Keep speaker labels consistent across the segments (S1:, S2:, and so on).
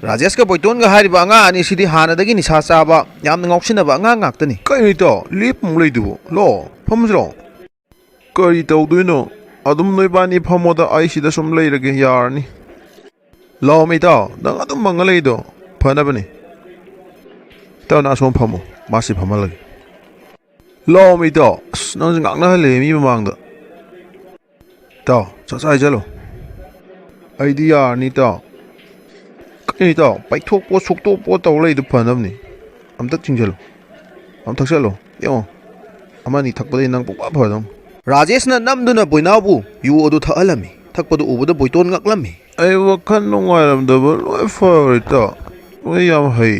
S1: राजेश का बोइतोन का हारिबा अंगा अनि सिदि हानादगी निसा चाबा यामना ngausinaba anga ngaktani
S2: कई तो लेप मुलेदुबो लो फमजरो करी तौदुनो अदुम नोइबानी फमोदा आइसिदा सुम लेरगे यारनी लो मिता नंग अदुम मंगलेदो फनबनी तो ना सोम फमो मासी फमलगे लो मिता नंग ngakna hale mi mamangda तो चाचाई चलो आइडिया नी तो कई तो पाइथोक पो सुक्तो पो तौलेदो फनबनी अमता चिंजलो अम थक्सलो यो अमानी थकपदे नंग पुपा फदम
S1: राजेश ना नमदुना बोइनाबु यु ओदु थअलमी थकपदु उबदु बोइतोन ngaklammi
S2: ai wakan nungairabdaba loi favorita loi yam hai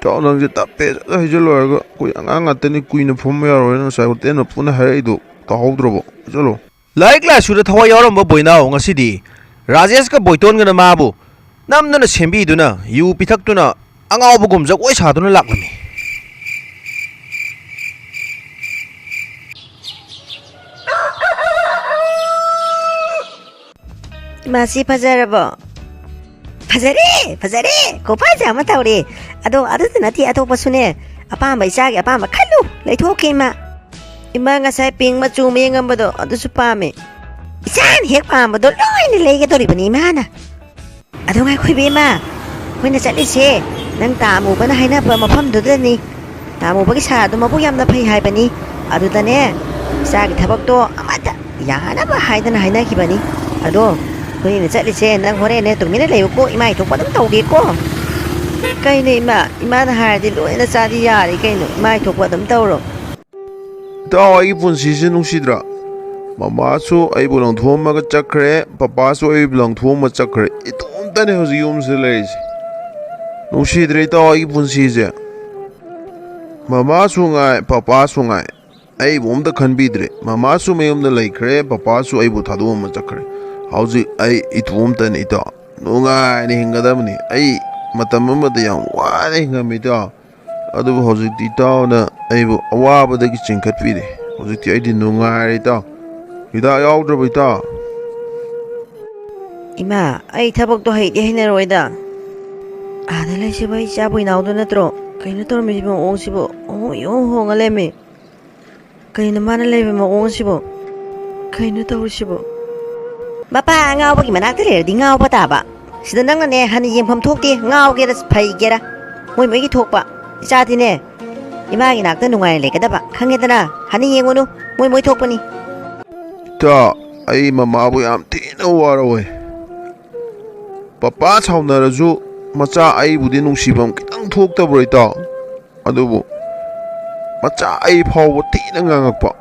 S2: taw nangje tappe hai jaloraga koi angang atani kuina phom yaroi na sai hotel puna haido tahawdrobo chalo
S1: like ला सुर थवा यारम बोइनाओ ngasidi राजेश का बोइतोन गना माबु namduna sembiduna yu pithaktuna angawbu gumjak oi saduna laklami
S3: 마시 파자라보 파자리 고파자 마타우리 아도 아드나티 아도 버수네 아빠마 이사게 아빠마 칼루 레토케마 이마가 사이핑 마추 맹암바도 아두수 파메 이산 핵파마도 로이네 레게 도리바니 마나 아도 가 코이베마 코이나 찰리세 난 따무바나 하이나 바마 팜도더니 따무바기 사도 마부 얌나 파이 하이바니 아두다네 사기 타박도 아마다 야하나바 하이다나 하이나 기바니 아도 그이는 찰리세 난 호레네 동미네 레우고 이마이 독바도 타우게고 까이네 이마나 하디 로이나 사디 야리 까이노 이마이 독바도 타우로
S2: taw ai pun season nusidra mama su ai bulong thoma ga chakre papa su ai bulong thoma chakre itum tane hozi yum se leis nusidre taw ai pun season mama su ngai papa su ngai ai bom da khanbidre mama su meyum da laikre papa su ai bu thadu ma chakre hauzi ai itum tane ita nungai ni hingadamni ai matam ma da yang wa ni hingamita अदु हौजिकति तावना आइबु अवाबदगी चिंखतपिदे हौजिकति आइदि नुंगारे ता हिदा यावद्रबइ ता
S3: इमा आई थबक तो हैदे हैनरोइदा आदा लेसिबा इचाबुइ नाउदो नत्रो कइनो तोरमिबो ओसिबो ओ यो होंगलेमे कइनो माना लेबे म ओसिबो कइनो तौसिबो बापा ngaवबगी मनाक्ते लेरदि ngaवबा ताबा सिदा नंगने हानि येमफम थोकते ngaवगेरा फाइगेरा मोइ मोइगी थोकपा इचादिने इमागी नाक्ता नुंगाइ लेगदबा खंगेदना हानि येंगोनु मोइ मोइ थोकपनी
S2: ता आई ममाबु याम थिना वारवे पप्पा छाउनरजु मचा आई बुदि नुंसिबम कितंग थोकतब्रइ ता अदुबु मचा आई फावबो थिना nganगakpa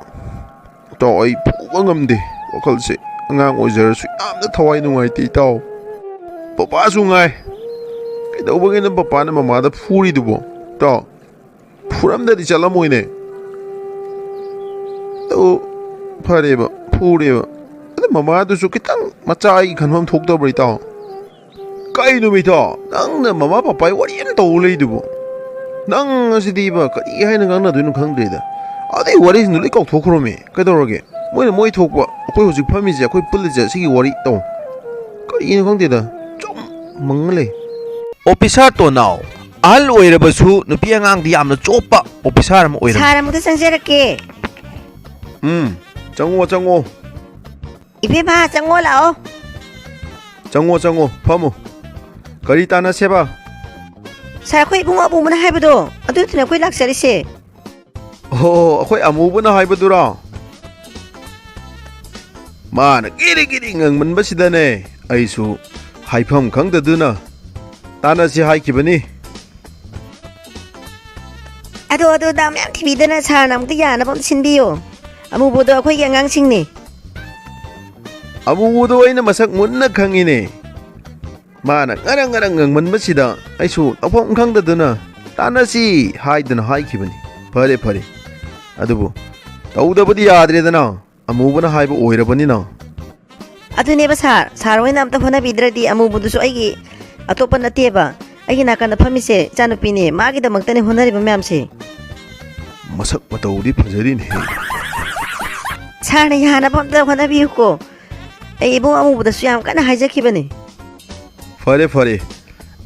S2: ता आई पुबा ngamde वखलसे angang ओइजरसु यामना थवाइ नुंगाइति ताव पप्पा सुंगाइ कइदौबगेन पप्पा ना ममादा फुरिदुबो ता फुरमददि चलमोइने तो फरेबा फुरेबा अद ममादुसु कितंग मचाई खनफम थोकतब्रइ ता काई नुमिता नंगना ममा पपाई वरियम तौलेदुबो नंग असिदिबा करी हाइना गांना दुनु खंगदेदा अदे वरि नुले कौ थोखरोमे कदौरगे मोइना मोइ थोकबा अखोइ हुजिक फमिजे अखोइ पुल्लिजे सिगी वरि तौ करीनो खंगदेदा चम मंगले
S1: ऑफिसर तो now ahal oirabasu nupi angang di amna chopa officer am oira
S3: 사람부터 상세럽게
S2: 정오
S3: 이베 봐 정오라오
S2: 정오 파모 거리 따나 세바
S3: 사코이 붕어 부문 하이브도 어두트나 코이 락서리세
S2: 오 거의 아무거나 하이버두라 마나 끼리끼리 응문바시다네 아이수 하이펌 강다드나 따나시 하이키버니
S3: 아도 다음에 TV드나 사람부터 야나 범 신비요 아무보도 코이 양강싱니
S2: 아무도 아이나 마삭 문나 강이네 마나 nga랑 응문바시다 아이수 아펌 강다드나 따나시 하이드나 하이키버니 파레 아두부 따우다버디 야드레드나 아무거나 하이버 오이러버니나
S3: 아두네바 사로이나 암따 호나비드라디 아무보도수 아이기 아토빠 나티에바 아이기 나간다 파미세 짜누피니 마기다막다네 호나리바 맘세
S2: 마삭 마타우디 파자리네
S3: 사르네 야나 범다 호나비우고 에이 이봉 아무보다 수ям 까나 하이자키바네
S2: 파레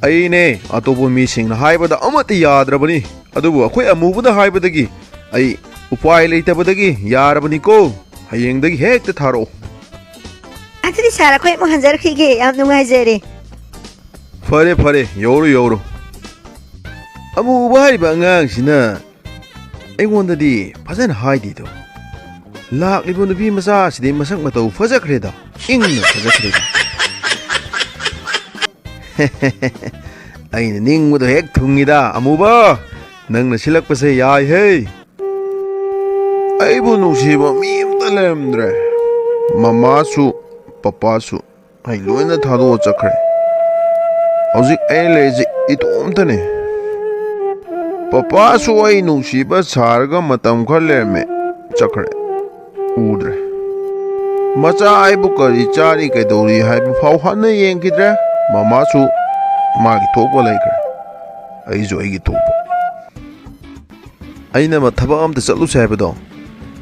S2: ꯑꯩꯅꯦ ꯑꯇꯣꯞꯄ ꯃꯤꯁꯤꯡꯅ ꯍꯥꯏꯕꯗ ꯑꯃꯠꯇ ꯌꯥꯗ꯭ꯔꯕꯅꯤ ꯑꯗꯨꯕꯨ ꯑꯩꯈꯣꯏ ꯑꯃꯨꯕꯗ ꯍꯥꯏꯕꯗꯒꯤ ꯑꯩ ꯎꯄꯥꯏ ꯂꯩꯇꯕꯗꯒꯤ ꯌꯥꯔꯕꯅꯤꯀꯣ ꯍꯌꯦꯡꯗꯒꯤ ꯍꯦꯛꯇ ꯊꯥꯔꯛꯑꯣ
S3: ꯑꯗꯨꯗꯤ ꯁꯥꯔ ꯑꯩꯈꯣꯏ ꯑꯃꯨꯛ ꯍꯟꯖꯔꯛꯈꯤꯒꯦ ꯌꯥꯝ ꯅꯨꯡꯉꯥꯏꯖꯔꯦ
S2: ꯐꯔꯦ ꯐꯔꯦ ꯌꯧꯔꯣ ꯌꯧꯔꯣ ꯑꯃꯨꯕ ꯍꯥꯏꯔꯤꯕ ꯑꯉꯥꯡꯁꯤꯅ ꯑꯩꯉꯣꯟꯗꯗꯤ ꯐꯖꯅ ꯍꯥꯏꯗꯦꯗꯣ ꯂꯥꯛꯂꯤꯕ ꯅꯨꯄꯤ ꯃꯆꯥꯁꯤꯗꯤ ꯃꯁꯛ ꯃꯇꯧ ꯐꯖꯈ꯭ꯔꯦꯗ ꯏꯪꯅ ꯐꯖꯈ꯭ꯔꯦꯗ ꯑꯩꯅ ꯅꯤꯡꯕꯗꯣ ꯍꯦꯛ ꯊꯨꯡꯉꯤꯗ ꯑꯃꯨꯕ ꯅꯪꯅ ꯁꯤꯜꯂꯛꯄꯁꯦ ꯌꯥꯏꯍꯦ ꯑꯩꯕꯨ ꯅꯨꯡꯁꯤꯕ ꯃꯤ ꯑꯃꯇ ꯂꯩꯔꯝꯗ꯭ꯔꯦ ꯃꯃꯥꯁꯨ ꯄꯄꯥꯁꯨ ꯑꯩ ꯂꯣꯏꯅ ꯊꯥꯗꯣꯛꯑ ꯆꯠꯈ꯭ꯔꯦ ꯍꯧꯖꯤꯛ ꯑꯩꯅ ꯂꯩꯔꯤꯁꯦ ꯏꯇꯣꯝꯇꯅꯦ ꯄꯄꯥꯁꯨ ꯑꯩ ꯅꯨꯡꯁꯤꯕ ꯁꯥꯔꯒ ꯃꯇꯝ ꯈꯔ ꯂꯩꯔꯝꯃꯦ ꯆꯠꯈ꯭ꯔꯦ ꯎꯗ꯭ꯔꯦ ꯃꯆꯥ ꯑꯩꯕꯨ ꯀꯔꯤ ꯆꯥꯔꯤ ꯀꯩꯗꯧꯔꯤ ꯍꯥꯏꯕ ꯐꯥꯎ ꯍꯟꯅ ꯌꯦꯡꯈꯤꯗ꯭ꯔꯦ ꯃꯃꯥꯁꯨ ꯃꯥꯒꯤ ꯊꯣꯛꯄ ꯂꯩꯈ꯭ꯔꯦ ꯑꯩꯁꯨ ꯑꯩꯒꯤ ꯊꯣꯛꯄ ꯑꯩꯅ ꯊꯕꯛ ꯑꯝꯇ ꯆꯠꯂꯨꯁꯦ ꯍꯥꯏꯕꯗꯣ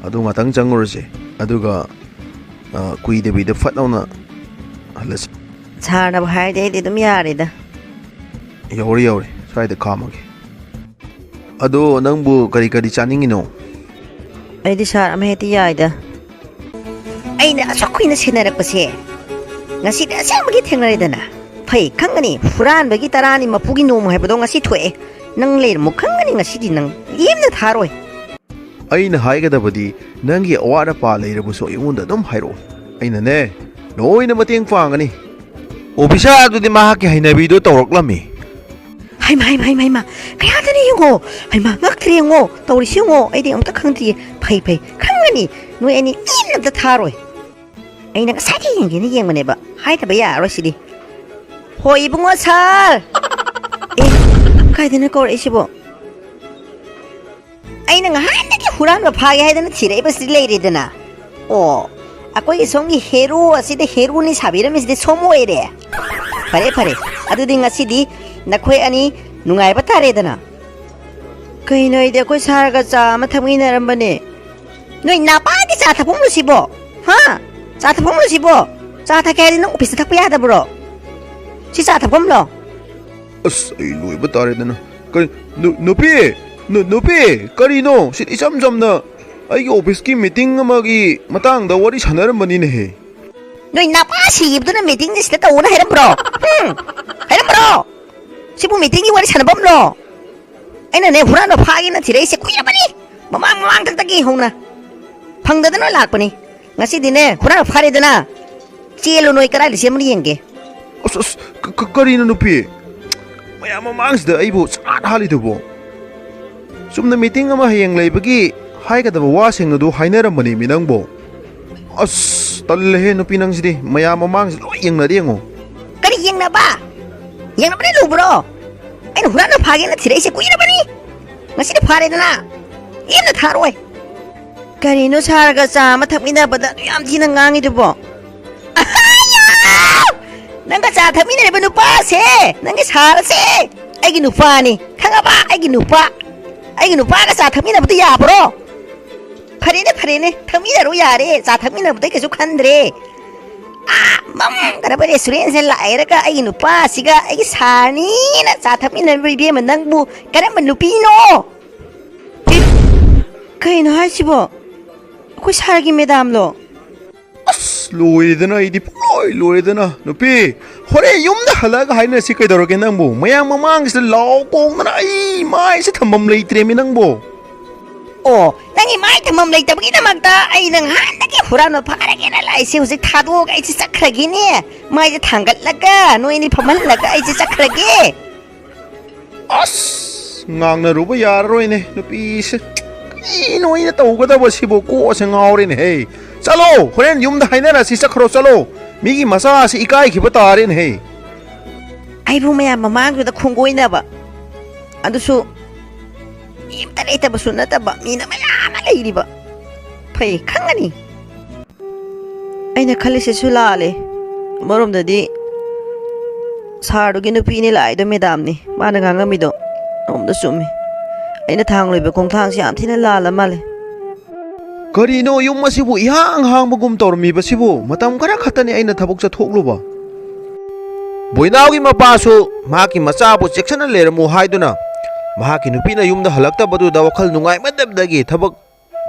S2: ꯑꯗꯨ ꯉꯥꯛꯇꯪ ꯆꯪꯉꯨꯔꯁꯦ ꯑꯗꯨꯒ ꯀꯨꯏꯗꯕꯤꯗ ꯐꯠ ꯂꯥꯎꯅ ꯍꯜꯂꯁꯤ
S3: ꯁꯥꯔꯅꯕꯨ ꯍꯥꯏꯔꯗꯤ ꯑꯩꯗꯤ ꯑꯗꯨꯝ ꯌꯥꯔꯦꯗ
S2: ꯌꯧꯔꯦ ꯌꯧꯔꯦ ꯁ꯭ꯋꯥꯏꯗ ꯈꯥꯝꯃꯒꯦ ꯑꯗꯣ ꯅꯪꯕꯨ ꯀꯔꯤ ꯀꯔꯤ ꯆꯥꯅꯤꯡꯉꯤꯅꯣ
S3: ꯑꯩꯗꯤ ꯁꯥꯔ ꯑꯃ ꯍꯦꯛꯇ ꯌꯥꯏꯗ ꯑꯩꯅ ꯑꯁꯨꯛ ꯀꯨꯏꯅ ꯁꯦꯟꯅꯔꯛꯄꯁꯦ ꯉꯁꯤꯗꯤ ꯑꯁꯦꯡꯕꯒꯤ ꯊꯦꯡꯅꯔꯦꯗꯅ ꯐꯩ ꯈꯪꯒꯅꯤ ꯍꯨꯔꯥꯟꯕꯒꯤ ꯇꯔꯥꯅꯤ ꯃꯄꯨꯒꯤ ꯅꯣꯡꯃ ꯍꯥꯏꯕꯗꯣ ꯉꯁꯤ ꯊꯣꯛꯑꯦ ꯅꯪ ꯂꯩꯔꯝꯃꯨ ꯈꯪꯒꯅꯤ ꯉꯁꯤꯗꯤ ꯅꯪ ꯂꯦꯝꯅ ꯊꯥꯔꯣꯏ
S2: ꯑꯩꯅ ꯍꯥꯏꯒꯗꯕꯗꯤ ꯅꯪꯒꯤ ꯑꯋꯥꯠ ꯑꯄꯥ ꯂꯩꯔꯕꯁꯨ ꯑꯩꯉꯣꯟꯗ ꯑꯗꯨꯝ ꯍꯥꯏꯔꯛꯑꯣ ꯑꯩꯅꯅꯦ ꯂꯣꯏꯅ ꯃꯇꯦꯡ ꯄꯥꯡꯒꯅꯤ
S1: ꯑꯣꯐꯤꯁꯥꯔ ꯑꯗꯨꯗꯤ ꯃꯍꯥꯛꯀꯤ ꯍꯩꯅꯕꯤꯗꯣ ꯇꯧꯔꯛꯂꯝꯃꯤ
S3: ꯍꯩꯃ ꯍꯩꯃ ꯍꯩꯃ ꯍꯩꯃ ꯀꯌꯥꯗꯅꯤ ꯌꯦꯡꯉꯣ ꯍꯩꯃ ꯉꯛꯇ꯭ꯔꯦ ꯌꯦꯡꯉꯣ ꯇꯧꯔꯤꯁꯤ ꯌꯦꯡꯉꯣ ꯑꯩꯗꯤ ꯑꯃꯨꯛꯇ ꯈꯪꯗ꯭ꯔꯤꯌꯦ ꯐꯩ ꯐꯩ ꯈꯪꯒꯅꯤ ꯅꯣꯏ ꯑꯅꯤ ꯂꯦꯝꯅ ꯑꯝꯇ ꯊꯥꯔꯣꯏ ꯑꯩꯅ ꯉꯁꯥꯏꯗꯤ ꯌꯦꯡꯒꯦꯅ ꯌꯦꯡꯕꯅꯦꯕ ꯍꯥꯏꯗꯕ ꯌꯥꯔꯔꯣꯏ ꯁꯤꯗꯤ ꯍꯣꯏ ꯏꯕꯨꯡꯉꯣ ꯁꯥꯔ ꯑꯦ ꯀꯥꯏꯗꯅ ꯀꯧꯔꯛꯏꯁꯤꯕꯣ ꯑꯩꯅ ꯉꯍꯥꯟꯗꯒꯤ ꯍꯨꯔꯥꯟꯕ ꯐꯥꯒꯦ ꯍꯥꯏꯗꯅ ꯊꯤꯔꯛꯏꯕꯁꯤꯗꯤ ꯂꯩꯔꯦꯗꯅ ꯑꯣ ꯑꯩꯈꯣꯏꯒꯤ ꯁꯣꯝꯒꯤ ꯍꯦꯔꯣ ꯑꯁꯤꯗ ꯍꯦꯔꯣꯅꯤ ꯁꯥꯕꯤꯔꯝꯃꯤꯁꯤꯗꯤ ꯁꯣꯝ ꯑꯣꯏꯔꯦ ꯐꯔꯦ ꯐꯔꯦ ꯑꯗꯨꯗꯤ ꯉꯁꯤꯗꯤ ꯅꯈꯣꯏ ꯑꯅꯤ ꯅꯨꯡꯉꯥꯏꯕ ꯇꯥꯔꯦꯗꯅ ꯀꯩꯅꯣ ꯑꯩꯗꯤ ꯑꯩꯈꯣꯏ ꯁꯥꯔꯒ ꯆꯥ ꯑꯃ ꯊꯛꯃꯤꯟꯅꯔꯝꯕꯅꯦ ꯅꯣꯏ ꯅꯥꯄꯥꯒꯤ ꯆꯥ ꯊꯛꯐꯝꯂꯣ ꯁꯤꯕꯣ ꯍꯥ ꯆꯥ ꯊꯛꯐꯝꯂꯣ ꯁꯤꯕꯣ ꯆꯥ ꯊꯛꯀꯦ ꯍꯥꯏꯔꯗꯤ ꯅꯪ ꯑꯣꯐꯤꯁꯇ ꯊꯛꯄ ꯌꯥꯗꯕ꯭ꯔോ ꯁꯤ ꯆꯥ ꯊꯛꯐꯝꯂꯣ
S2: ꯑꯁ ꯑꯩ ꯂꯣꯏꯕ ꯇꯥꯔꯦꯗꯅ ꯀꯔꯤ ꯅꯨꯄꯤ ꯅꯨꯄꯤ ꯀꯔꯤꯅꯣ ꯁꯤ ꯏꯆꯝ ꯆꯝꯅ ꯑꯩꯒꯤ ꯑꯣꯐꯤꯁꯀꯤ ꯃꯤꯇꯤꯡ ꯑꯃꯒꯤ ꯃꯇꯥꯡꯗ ꯋꯥꯔꯤ ꯁꯥꯟꯅꯔꯝꯕꯅꯤꯅꯦꯍꯦ
S3: ꯅꯣꯏ ꯅꯥꯄꯥ ꯁꯤꯈꯤꯕꯗꯨꯅ ꯃꯤꯇꯤꯡꯁꯦ ꯁꯤꯗ ꯇꯧꯅ ꯍꯥꯏꯔꯝꯕ꯭ꯔꯣ ꯍꯥꯏꯔꯝꯕ꯭ꯔꯣ ꯁꯤꯕꯨ ꯃꯤꯇꯤꯡꯒꯤ ꯋꯥꯔꯤ ꯁꯥꯟꯅꯐꯝꯂꯣ ꯑꯩꯅꯅꯦ ꯍꯨꯔꯥꯟꯕ ꯐꯥꯒꯦꯅ ꯊꯤꯔꯛꯏꯁꯦ ꯀꯨꯏꯔꯕꯅꯤ ꯃꯃꯥꯡꯊꯛꯇꯒꯤ ꯍꯧꯅ ꯐꯪꯗꯗꯅ ꯂꯥꯛꯄꯅꯤ ꯉꯁꯤꯗꯤꯅꯦ ꯍꯨꯔꯥꯟꯕ ꯐꯥꯔꯦꯗꯅ ꯆꯦꯜꯂꯨ ꯅꯣꯏ ꯀꯗꯥꯏꯗ ꯆꯦꯟꯕꯅ ꯌꯦꯡꯒꯦ
S2: ꯑꯁ ꯀꯔꯤꯅꯣ ꯅꯨꯄꯤ ꯃꯌꯥꯝ ꯃꯃꯥꯡꯁꯤꯗ ꯑꯩꯕꯨ ꯆꯥꯠ ꯍꯥꯜꯂꯤꯗꯨꯕꯣ ꯆꯨꯝꯅ ꯃꯤꯇꯤꯡ ꯑꯃ ꯍꯌꯦꯡ ꯂꯩꯕꯒꯤ ꯍꯥꯏꯒꯗꯕ ꯋꯥꯁꯤꯡ ꯑꯗꯨ ꯍꯥꯏꯅꯔꯝꯕꯅꯤ ꯃꯤ ꯅꯪꯕꯣ ꯑꯁ ꯇꯜꯂꯦꯍꯦ ꯅꯨꯄꯤ ꯅꯪꯁꯤꯗꯤ ꯃꯌꯥꯝ ꯃꯃꯥꯡꯁꯤ ꯂꯣꯏ ꯌꯦꯡꯅꯔꯦ ꯌꯦꯡꯉꯣ
S3: ꯀꯔꯤ ꯌꯦꯡꯅꯕ ꯌꯦꯡꯅꯕꯅꯤ ꯂꯨꯕ꯭ꯔꯣ ꯑꯩꯅ ꯍꯨꯔꯥꯟꯕ ꯐꯥꯒꯦꯅ ꯊꯤꯔꯛꯏꯁꯦ ꯀꯨꯏꯔꯕꯅꯤ ꯉꯁꯤꯗꯤ ꯐꯥꯔꯦꯗꯅ ꯌꯦꯡꯅ ꯊꯥꯔꯣꯏ ꯀꯔꯤꯅꯣ ꯁꯥꯔꯒ ꯆꯥ ꯑꯃ ꯊꯛꯃꯤꯟꯅꯕꯗ ꯌꯥꯝ ꯊꯤꯅ ꯉꯥꯡꯉꯤꯗꯨꯕꯣ ꯅꯪꯒ ꯆꯥ ꯊꯛꯃꯤꯟꯅꯔꯤꯕ ꯅꯨꯄꯥꯁꯦ ꯅꯪꯒꯤ ꯁꯥꯔꯁꯦ ꯑꯩꯒꯤ ꯅꯨꯄꯥꯅꯤ ꯈꯪꯉꯕ ꯑꯩꯒꯤ ꯅꯨꯄꯥꯒ ꯆꯥ ꯊꯛꯃꯤꯟꯅꯕꯗꯨ ꯌꯥꯕ꯭ꯔꯣ ꯐꯔꯦꯅꯦ ꯊꯛꯃꯤꯟꯅꯔꯣ ꯌꯥꯔꯦ ꯆꯥ ꯊꯛꯃꯤꯟꯅꯕꯗꯩ ꯀꯩꯁꯨ ꯈꯟꯗ꯭ꯔꯦ ꯃꯝꯒꯗꯕ ꯔꯦꯁꯇꯨꯔꯦꯟꯁꯦ ꯂꯥꯛꯑꯦꯔꯒ ꯑꯩꯒꯤ ꯅꯨꯄꯥꯁꯤꯒ ꯑꯩꯒꯤ ꯁꯥꯔꯅꯤꯅ ꯆꯥ ꯊꯛꯃꯤꯟꯅꯔꯤꯕ ꯏꯕꯦꯝꯃ ꯅꯪꯕꯨ ꯀꯔꯝꯕ ꯅꯨꯄꯤꯅꯣ ꯀꯩꯅꯣ ꯍꯥꯏꯁꯤꯕꯣ ꯑꯩꯈꯣꯏ ꯁꯥꯔꯒꯤ ꯃꯦꯗꯥꯝꯂꯣ
S2: ꯑꯁ ꯂꯣꯏꯔꯦꯗꯅ ꯑꯩꯗꯤ ꯄꯨꯡꯂꯣꯏ ꯂꯣꯏꯔꯦꯗꯅ ꯅꯨꯄꯤ ꯍꯣꯔꯦꯟ ꯌꯨꯝꯗ ꯍꯜꯂꯛꯑꯒ ꯍꯥꯏꯅꯔꯁꯤ ꯀꯩꯗꯧꯔꯒꯦ ꯅꯪꯕꯨ ꯃꯌꯥꯝ ꯃꯃꯥꯡꯁꯤꯗ ꯂꯥꯎ ꯀꯣꯡꯗꯅ ꯑꯩ ꯃꯥꯏꯁꯦ ꯊꯝꯐꯝ ꯂꯩꯇ꯭ꯔꯦꯃꯤ ꯅꯪꯕꯨ
S3: ꯑꯣ ꯅꯪꯒꯤ ꯃꯥꯏ ꯊꯝꯐꯝ ꯂꯩꯇꯕꯒꯤꯗꯃꯛꯇ ꯑꯩꯅ ꯉꯍꯥꯟꯗꯒꯤ ꯍꯨꯔꯥꯟꯕ ꯐꯥꯔꯒꯦꯅ ꯂꯥꯛꯏꯁꯦ ꯍꯧꯖꯤꯛ ꯊꯥꯗꯣꯛꯑꯒ ꯑꯩꯁꯦ ꯆꯠꯈ꯭ꯔꯒꯦꯅꯦ ꯃꯥꯏꯁꯦ ꯊꯥꯡꯒꯠꯂꯒ ꯅꯣꯏꯅꯤ ꯐꯝꯍꯜꯂꯒ ꯑꯩꯁꯦ ꯆꯠꯈ꯭ꯔꯒꯦ
S2: ꯑꯁ ꯉꯥꯡꯅꯔꯨꯕ ꯌꯥꯔꯔꯣꯏꯅꯦ ꯅꯨꯄꯤꯁꯦ ꯀꯔꯤꯅꯣ ꯑꯩꯅ ꯇꯧꯒꯗꯕꯁꯤꯕꯨ ꯀꯣꯛꯁꯦ ꯉꯥꯎꯔꯦꯅꯦꯍꯦ ꯆꯠꯂꯣ ꯍꯣꯔꯦꯟ ꯌꯨꯝꯗ ꯍꯥꯏꯅꯔꯁꯤ ꯆꯠꯈ꯭ꯔꯣ ꯆꯠꯂꯣ ꯃꯤꯒꯤ ꯃꯆꯥꯁꯤ ꯏꯀꯥꯏꯈꯤꯕ ꯇꯥꯔꯦꯅꯦꯍꯦ
S3: ꯑꯩꯕꯨ ꯃꯌꯥꯝ ꯃꯃꯥꯡꯗꯨꯗ ꯈꯣꯡꯒꯣꯏꯅꯕ ꯑꯗꯨꯁꯨ ꯃꯤ ꯑꯃꯇ ꯂꯩꯇꯕꯁꯨ ꯅꯠꯇꯕ ꯃꯤꯅ ꯃꯌꯥꯝ ꯑꯃ ꯂꯩꯔꯤꯕ ꯐꯩ ꯈꯪꯒꯅꯤ ꯑꯩꯅ ꯈꯜꯂꯤꯁꯤꯁꯨ ꯂꯥꯜꯂꯦ ꯑꯃꯔꯣꯝꯗꯗꯤ ꯁꯥꯔꯗꯨꯒꯤ ꯅꯨꯄꯤꯅꯤ ꯂꯥꯛꯏꯗꯣ ꯃꯦꯗꯥꯝꯅꯤ ꯃꯥꯅ ꯉꯥꯡꯉꯝꯃꯤꯗꯣ ꯑꯃꯨꯛꯇ ꯆꯨꯝꯃꯤ ꯑꯩꯅ ꯊꯥꯡꯂꯣꯏꯕ ꯈꯣꯡꯊꯥꯡꯁꯤ ꯌꯥꯝ ꯊꯤꯅ ꯂꯥꯜꯂ ꯃꯥꯜꯂꯦ
S2: ꯀꯔꯤꯅꯣ ꯌꯨꯝ ꯑꯁꯤꯕꯨ ꯏꯍꯥꯡ ꯍꯥꯡꯕꯒꯨꯝ ꯇꯧꯔꯝꯃꯤꯕꯁꯤꯕꯨ ꯃꯇꯝ ꯈꯔ ꯈꯛꯇꯅꯤ ꯑꯩꯅ ꯊꯕꯛ ꯆꯠꯊꯣꯛꯂꯨꯕ
S1: ꯕꯣꯏꯅꯥꯎꯒꯤ ꯃꯄꯥꯁꯨ ꯃꯍꯥꯛꯀꯤ ꯃꯆꯥꯕꯨ ꯆꯦꯛꯁꯤꯟꯅ ꯂꯩꯔꯝꯃꯨ ꯍꯥꯏꯗꯨꯅ ꯃꯍꯥꯛꯀꯤ ꯅꯨꯄꯤꯅ ꯌꯨꯝꯗ ꯍꯜꯂꯛꯇꯕꯗꯨꯗ ꯋꯥꯈꯜ ꯅꯨꯡꯉꯥꯏꯃꯟꯗꯕꯗꯒꯤ ꯊꯕꯛ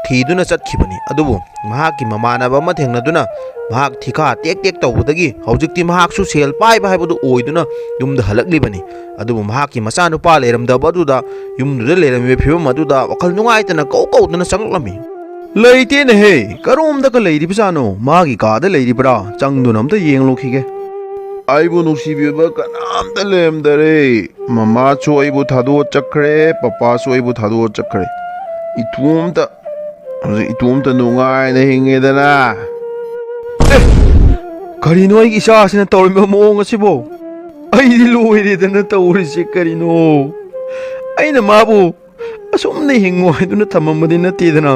S1: ꯊꯤꯗꯨꯅ ꯆꯠꯈꯤꯕꯅꯤ ꯑꯗꯨꯕꯨ ꯃꯍꯥꯛꯀꯤ ꯃꯃꯥꯟꯅꯕ ꯑꯃ ꯊꯦꯡꯅꯗꯨꯅ ꯃꯍꯥꯛ ꯊꯤꯈꯥ ꯇꯦꯛ ꯇꯦꯛ ꯇꯧꯕꯗꯒꯤ ꯍꯧꯖꯤꯛꯇꯤ ꯃꯍꯥꯛꯁꯨ ꯁꯦꯜ ꯄꯥꯏꯕ ꯍꯥꯏꯕꯗꯨ ꯑꯣꯏꯗꯨꯅ ꯌꯨꯝꯗ ꯍꯜꯂꯛꯂꯤꯕꯅꯤ ꯑꯗꯨꯕꯨ ꯃꯍꯥꯛꯀꯤ ꯃꯆꯥꯅꯨꯄꯥ ꯂꯩꯔꯝꯗꯕ ꯑꯗꯨꯗ ꯌꯨꯝꯗꯨꯗ ꯂꯩꯔꯝꯃꯤꯕ ꯐꯤꯕꯝ ꯑꯗꯨꯗ ꯋꯥꯈꯜ ꯅꯨꯡꯉꯥꯏꯇꯅ ꯀꯧꯗꯨꯅ ꯆꯪꯂꯛꯂꯝꯃꯤ ꯂꯩꯇꯦꯅꯦꯍꯦ ꯀꯔꯣꯝꯗꯒ ꯂꯩꯔꯤꯕꯖꯥꯠꯅꯣ ꯃꯥꯒꯤ ꯀꯥꯗ ꯂꯩꯔꯤꯕ꯭ꯔꯥ ꯆꯪꯗꯨꯅ ꯑꯝꯇ ꯌꯦꯡꯂꯨꯈꯤꯒꯦ
S2: ꯑꯩꯕꯨ ꯅꯨꯡꯁꯤꯕꯤꯕ ꯀꯅꯥꯝꯇ ꯂꯩꯔꯝꯗꯔꯦ ꯃꯃꯥꯁꯨ ꯑꯩꯕꯨ ꯊꯥꯗꯣꯛꯑ ꯆꯠꯈ꯭ꯔꯦ ꯄꯄꯥꯁꯨ ꯑꯩꯕꯨ ꯊꯥꯗꯣꯛꯑ ꯆꯠꯈ꯭ꯔꯦ ꯏꯇꯣꯝꯇ ꯍꯧꯖꯤꯛ ꯏꯇꯣꯝꯇ ꯅꯨꯡꯉꯥꯏꯅ ꯍꯤꯡꯉꯦꯗꯅ
S1: ꯀꯔꯤꯅꯣ ꯑꯩꯒꯤ ꯏꯆꯥꯁꯤꯅ ꯇꯧꯔꯤꯕ ꯃꯑꯣꯡ ꯑꯁꯤꯕꯣ ꯑꯩꯗꯤ ꯂꯣꯏꯔꯦꯗꯅ ꯇꯧꯔꯤꯁꯦ ꯀꯔꯤꯅꯣ ꯑꯩꯅ ꯃꯥꯕꯨ ꯑꯁꯨꯝꯅ ꯍꯤꯡꯉꯨ ꯍꯥꯏꯗꯨꯅ ꯊꯝꯃꯝꯕꯗꯤ ꯅꯠꯇꯦꯗꯅ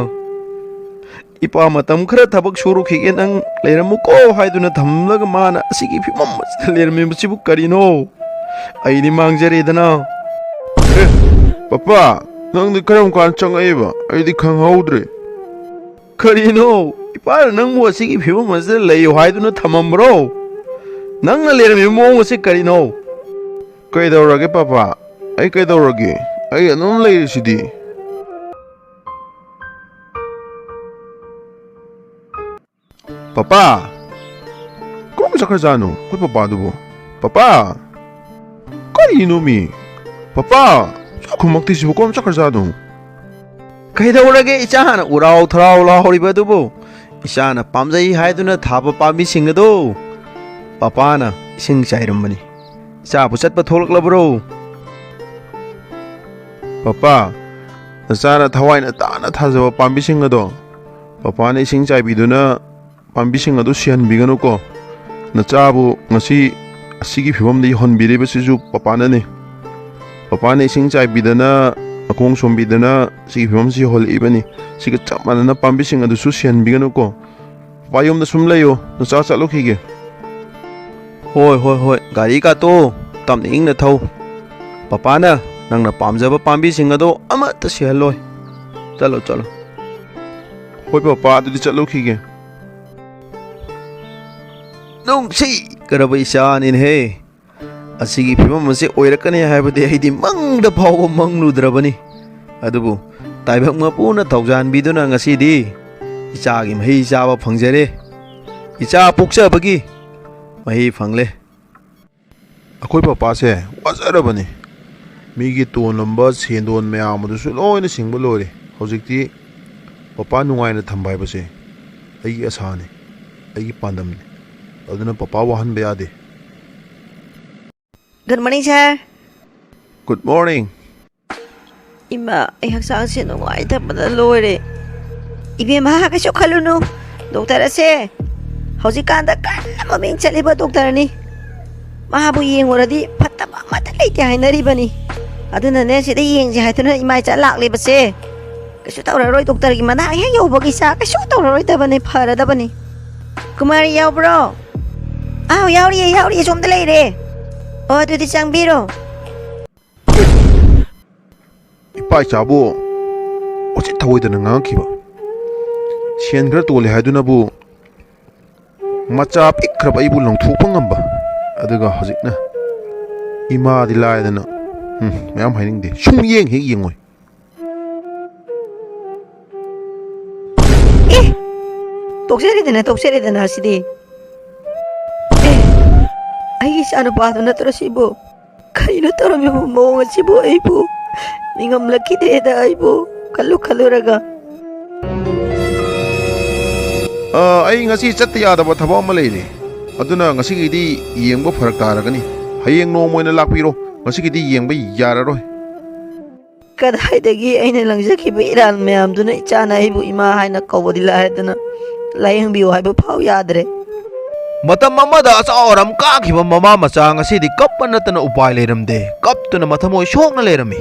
S1: ꯏꯄꯥ ꯃꯇꯝ ꯈꯔ ꯊꯕꯛ ꯁꯨꯔꯨꯈꯤꯒꯦ ꯅꯪ ꯂꯩꯔꯝꯃꯨꯀꯣ ꯍꯥꯏꯗꯨꯅ ꯊꯝꯂꯒ ꯃꯥꯅ ꯑꯁꯤꯒꯤ ꯐꯤꯕꯝ ꯑꯁꯤꯗ ꯂꯩꯔꯝꯃꯤꯕꯁꯤꯕꯨ ꯀꯔꯤꯅꯣ ꯑꯩꯗꯤ ꯃꯥꯡꯖꯔꯦꯗꯅ
S2: ꯄꯄꯥ ꯅꯪꯗꯤ ꯀꯔꯝ ꯀꯥꯟꯗ ꯆꯪꯉꯛꯏꯕ ꯑꯩꯗꯤ ꯈꯪꯍꯧꯗ꯭ꯔꯦ
S1: ꯀꯔꯤꯅꯣ ꯏꯄꯥꯅ ꯅꯪꯕꯨ ꯑꯁꯤꯒꯤ ꯐꯤꯕꯝ ꯑꯁꯤꯗ ꯂꯩꯌꯨ ꯍꯥꯏꯗꯨꯅ ꯊꯝꯃꯝꯕ꯭ꯔꯣ ꯅꯪꯅ ꯂꯩꯔꯝꯃꯤꯕ ꯃꯑꯣꯡ ꯑꯁꯤ ꯀꯔꯤꯅꯣ
S2: ꯀꯩꯗꯧꯔꯒꯦ ꯄꯄꯥ ꯑꯩ ꯀꯩꯗꯧꯔꯒꯦ ꯑꯩ ꯑꯗꯨꯝ ꯂꯩꯔꯤꯁꯤꯗꯤ ꯄꯄꯥ ꯀꯔꯝ ꯆꯠꯈ꯭ꯔꯖꯥꯠꯅꯣ ꯑꯩꯈꯣꯏ ꯄꯄꯥꯗꯨꯕꯨ ꯄꯄꯥ ꯀꯔꯤꯅꯣ ꯃꯤ ꯄꯄꯥ ꯆꯥꯛꯈꯨꯝꯃꯛꯇꯤꯁꯤꯕꯨ ꯀꯔꯝ ꯆꯠꯈ꯭ꯔꯖꯥꯠꯅꯣ
S1: ꯀꯩꯗꯧꯔꯒꯦ ꯏꯆꯥꯅ ꯎꯔꯥꯎ ꯊꯔꯥꯎ ꯂꯥꯎꯔꯤꯕ ꯑꯗꯨꯕꯨ ꯏꯆꯥꯅ ꯄꯥꯝꯖꯩ ꯍꯥꯏꯗꯨꯅ ꯊꯥꯕ ꯄꯥꯝꯕꯤꯁꯤꯡ ꯑꯗꯨ ꯄꯄꯥꯅ ꯏꯁꯤꯡ ꯆꯥꯏꯔꯝꯕꯅꯤ ꯏꯆꯥꯕꯨ ꯆꯠꯄ ꯊꯣꯛꯂꯛꯂꯕ꯭ꯔꯣ
S2: ꯄꯄꯥ ꯅꯆꯥꯅ ꯊꯋꯥꯏꯅ ꯇꯥꯅ ꯊꯥꯖꯕ ꯄꯥꯝꯕꯤꯁꯤꯡ ꯑꯗꯣ ꯄꯄꯥꯅ ꯏꯁꯤꯡ ꯆꯥꯏꯕꯤꯗꯨꯅ ꯄꯥꯝꯕꯤꯁꯤꯡ ꯑꯗꯨ ꯁꯤꯍꯟꯕꯤꯒꯅꯨꯀꯣ ꯅꯆꯥꯕꯨ ꯉꯁꯤ ꯑꯁꯤꯒꯤ ꯐꯤꯕꯝꯗ ꯌꯧꯍꯟꯕꯤꯔꯤꯕꯁꯤꯁꯨ ꯄꯄꯥꯅꯅꯤ ꯄꯄꯥꯅ ꯏꯁꯤꯡ ꯆꯥꯏꯕꯤꯗꯅ ꯃꯈꯣꯡ ꯁꯣꯝꯕꯤꯗꯅ ꯁꯤꯒꯤ ꯐꯤꯕꯝꯁꯤ ꯌꯧꯍꯜꯂꯛꯏꯕꯅꯤ ꯁꯤꯒ ꯆꯞ ꯃꯥꯟꯅꯅ ꯄꯥꯝꯕꯤꯁꯤꯡ ꯑꯗꯨꯁꯨ ꯁꯤꯍꯟꯕꯤꯒꯅꯨꯀꯣ ꯄꯄꯥ ꯌꯨꯝꯗ ꯁꯨꯝ ꯂꯩꯌꯣ ꯅꯆꯥ ꯆꯠꯂꯨꯈꯤꯒꯦ
S1: ꯍꯣꯏ ꯒꯥꯔꯤ ꯀꯥꯇꯣ ꯇꯞꯅ ꯏꯪꯅ ꯊꯧ ꯄꯄꯥꯅ ꯅꯪꯅ ꯄꯥꯝꯖꯕ ꯄꯥꯝꯕꯤꯁꯤꯡ ꯑꯗꯣ ꯑꯃꯠꯇ ꯁꯤꯍꯜꯂꯣꯏ ꯆꯠꯂꯣ
S2: ꯍꯣꯏ ꯄꯄꯥ ꯑꯗꯨꯗꯤ ꯆꯠꯂꯨꯈꯤꯒꯦ
S1: ꯅꯨꯡꯁꯤꯈ꯭ꯔꯕ ꯏꯆꯥꯅꯤꯅꯦꯍꯦ ꯑꯁꯤꯒꯤ ꯐꯤꯕꯝ ꯑꯁꯤ ꯑꯣꯏꯔꯛꯀꯅꯤ ꯍꯥꯏꯕꯗꯤ ꯑꯩꯗꯤ ꯃꯪꯗ ꯐꯥꯎꯕ ꯃꯪꯂꯨꯗ꯭ꯔꯕꯅꯤ ꯑꯗꯨꯕꯨ ꯇꯥꯏꯕꯪ ꯃꯄꯨꯅ ꯊꯧꯖꯥꯟꯕꯤꯗꯨꯅ ꯉꯁꯤꯗꯤ ꯏꯆꯥꯒꯤ ꯃꯍꯩ ꯆꯥꯕ ꯐꯪꯖꯔꯦ ꯏꯆꯥ ꯄꯣꯛꯆꯕꯒꯤ ꯃꯍꯩ ꯐꯪꯂꯦ
S2: ꯑꯩꯈꯣꯏ ꯄꯄꯥꯁꯦ ꯋꯥꯖꯔꯕꯅꯤ ꯃꯤꯒꯤ ꯇꯣꯟꯂꯝꯕ ꯁꯦꯟꯗꯣꯟ ꯃꯌꯥꯝ ꯑꯗꯨꯁꯨ ꯂꯣꯏꯅ ꯁꯤꯡꯕ ꯂꯣꯏꯔꯦ ꯍꯧꯖꯤꯛꯇꯤ ꯄꯄꯥ ꯅꯨꯡꯉꯥꯏꯅ ꯊꯝꯕ ꯍꯥꯏꯕꯁꯦ ꯑꯩꯒꯤ ꯑꯁꯥꯅꯤ ꯑꯩꯒꯤ ꯄꯥꯟꯗꯝꯅꯤ ꯑꯗꯨꯅ ꯄꯄꯥ ꯋꯥꯍꯟꯕ ꯌꯥꯗꯦ
S3: Good morning, sir.
S2: Good morning
S3: Ima, ay hagsaangsin nung ay tapadaloy. Ibimahag kayo kaluno. Doktor ase. Hausikanda kan maming chaliba doktor ni. Mahabu yeng oradi pataba matalay ti hay nariba ni. Aduna ne si yeng si hay tuna imay chalak liba se. Kaso tawraroy doktor gimana ay yaw bagisa kaso tawraroy taba ni para taba ni. Kumari yaw bro. Yaw ri sumdalay re. 어디 장비로
S2: 이빠 이자부 어찌 타고 있다는 ꯉꯥꯡꯈꯤꯕ ꯁꯦꯟ ꯈꯔ ꯇꯣꯜꯂꯦ ꯍꯥꯏꯗꯨꯅꯕꯨ ꯃꯆꯥ ꯄꯤꯛꯈ꯭ꯔꯕ ꯑꯩꯕꯨ ꯂꯪꯊꯣꯛꯄ ꯉꯝꯕ ꯑꯗꯨꯒ ꯍꯧꯖꯤꯛꯅ 이마ꯗꯤ ꯂꯥꯏꯗꯅ ꯃꯌꯥꯝ ꯍꯥꯏꯅꯤꯡꯗꯦ ꯁꯨꯡꯌꯦꯡ ꯍꯦꯛ ꯌꯦꯡꯉꯣꯏ
S3: 독세리드나 하시디 아이 사누바도 나트라시보 카이나 따라며 모가 시보 아이보 닝엄 럭키데다 아이보 칼루라가
S2: ꯑꯩ ꯉꯁꯤ ꯆꯠꯇ ꯌꯥꯗꯕ ꯊꯕꯛ ꯑꯃ ꯂꯩꯔꯦ ꯑꯗꯨꯅ ꯉꯁꯤꯒꯤꯗꯤ ꯌꯦꯡꯕ ꯐꯔꯛ ꯇꯥꯔꯒꯅꯤ ꯍꯌꯦꯡ ꯅꯣꯡꯃ ꯑꯣꯏꯅ ꯂꯥꯛꯄꯤꯔꯣ ꯉꯁꯤꯒꯤꯗꯤ ꯌꯦꯡꯕ ꯌꯥꯔꯔꯣꯏ
S3: ꯀꯗꯥꯏꯗꯒꯤ ꯑꯩꯅ ꯂꯪꯖꯈꯤꯕ ꯏꯔꯥꯜ ꯃꯌꯥꯝꯗꯨꯅ ꯏꯆꯥꯅ ꯑꯩꯕꯨ ꯏꯃꯥ ꯍꯥꯏꯅ ꯀꯧꯕꯗꯤ ꯂꯥꯏꯗꯅ ꯂꯥꯌꯦꯡꯕꯤꯌꯨ ꯍꯥꯏꯕ ꯐꯥꯎ ꯌꯥꯗ꯭ꯔꯦ
S1: ꯃꯇꯝ ꯑꯃꯗ ꯑꯆꯥꯎ ꯑꯔꯝ ꯀꯥꯈꯤꯕ ꯃꯃꯥ ꯃꯆꯥ ꯉꯁꯤꯗꯤ ꯀꯞꯄ ꯅꯠꯇꯅ ꯎꯄꯥꯏ ꯂꯩꯔꯝꯗꯦ ꯀꯞꯇꯨꯅ ꯃꯊꯃꯣꯏ ꯁꯣꯛꯅ ꯂꯩꯔꯝꯃꯤ